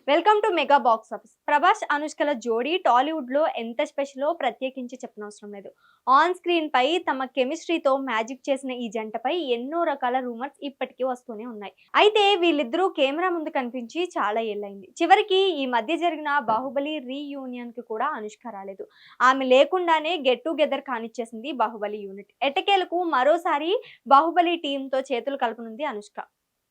Welcome to mega box office. Prabhas అనుష్కల జోడీ Tollywood లో ఎంత స్పెషలో ప్రత్యేకించి చెప్పనవసరం లేదు. ఆన్ స్క్రీన్ పై తమ కెమిస్ట్రీతో మ్యాజిక్ చేసిన ఈ జంటపై ఎన్నో రకాల రూమర్స్ ఇప్పటికీ వస్తూనే ఉన్నాయి. అయితే వీళ్ళిద్దరూ కెమెరా ముందు కనిపించి చాలా ఏళ్ళైంది. చివరికి ఈ మధ్య జరిగిన బాహుబలి రీయూనియన్ కి కూడా అనుష్క రాలేదు. ఆమె లేకుండానే గెట్ టుగెదర్ కానిచ్చేసింది బాహుబలి యూనిట్. ఎట్టకేలకు మరోసారి బాహుబలి టీమ్ తో చేతులు కలపనుంది అనుష్క.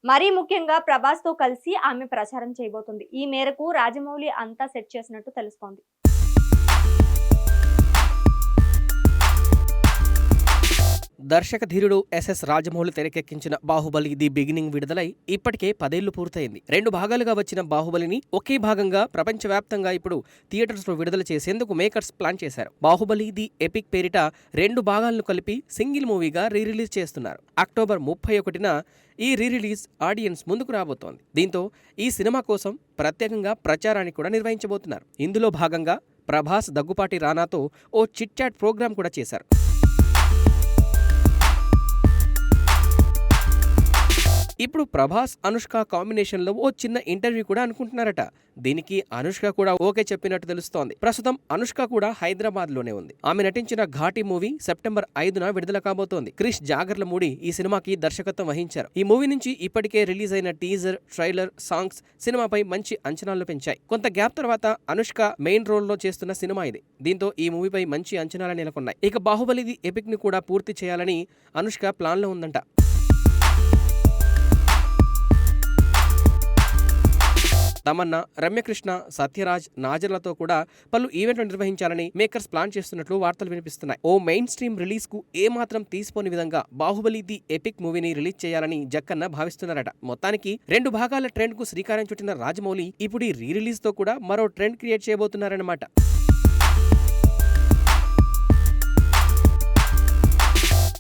మరీ ముఖ్యంగా ప్రభాస్‌తో కలిసి ఆమె ప్రచారం చేయబోతుంది. ఈ మేరకు రాజమౌళి అంతా సెట్ చేసినట్టు తెలుస్తోంది. దర్శక ధీరుడు ఎస్ఎస్ రాజమౌళి తెరకెక్కించిన బాహుబలి ది బిగినింగ్ విడుదలై ఇప్పటికే 10 ఏళ్లు పూర్తయింది. 2 భాగాలుగా వచ్చిన బాహుబలిని ఒకే భాగంగా ప్రపంచవ్యాప్తంగా ఇప్పుడు థియేటర్స్ లో విడుదల చేసేందుకు మేకర్స్ ప్లాన్ చేశారు. బాహుబలి ది ఎపిక్ పేరిట 2 భాగాలను కలిపి సింగిల్ మూవీగా రీరిలీజ్ చేస్తున్నారు. అక్టోబర్ 31న ఈ రీరిలీజ్ ఆడియన్స్ ముందుకు రాబోతోంది. దీంతో ఈ సినిమా కోసం ప్రత్యేకంగా ప్రచారాన్ని కూడా నిర్వహించబోతున్నారు. ఇందులో భాగంగా ప్రభాస్ దగ్గుపాటి రానాతో ఓ చిట్ చాట్ ప్రోగ్రాం కూడా చేశారు. ఇప్పుడు ప్రభాస్ అనుష్క కాంబినేషన్లో ఓ చిన్న ఇంటర్వ్యూ కూడా అనుకుంటున్నారట. దీనికి అనుష్క కూడా ఓకే చెప్పినట్టు తెలుస్తోంది. ప్రస్తుతం అనుష్క కూడా హైదరాబాద్ లోనే ఉంది. ఆమె నటించిన ఘాటి మూవీ సెప్టెంబర్ 5న విడుదల కాబోతోంది. క్రిష్ జాగర్లమూడి ఈ సినిమాకి దర్శకత్వం వహించారు. ఈ మూవీ నుంచి ఇప్పటికే రిలీజ్ అయిన టీజర్, ట్రైలర్, సాంగ్స్ సినిమాపై మంచి అంచనాలు పెంచాయి. కొంత గ్యాప్ తర్వాత అనుష్క మెయిన్ రోల్ లో చేస్తున్న సినిమా ఇది. దీంతో ఈ మూవీపై మంచి అంచనాలు నెలకొన్నాయి. ఇక బాహుబలిది ఎపిక్ ని కూడా పూర్తి చేయాలని అనుష్క ప్లాన్ లో ఉందంట. తమన్నా, రమ్యకృష్ణ, సత్యరాజ్, నాజర్లతో కూడా పలు ఈవెంట్లు నిర్వహించాలని మేకర్స్ ప్లాన్ చేస్తున్నట్లు వార్తలు వినిపిస్తున్నాయి. ఓ మెయిన్ స్ట్రీమ్ రిలీజ్ కు ఏమాత్రం తీసిపోని విధంగా బాహుబలి ది ఎపిక్ మూవీని రిలీజ్ చేయాలని జక్కన్న భావిస్తున్నారట. మొత్తానికి 2 భాగాల ట్రెండ్ కు శ్రీకారం చుట్టిన రాజమౌళి ఇప్పుడు ఈ రీ రిలీజ్ తో కూడా మరో ట్రెండ్ క్రియేట్ చేయబోతున్నారన్నమాట.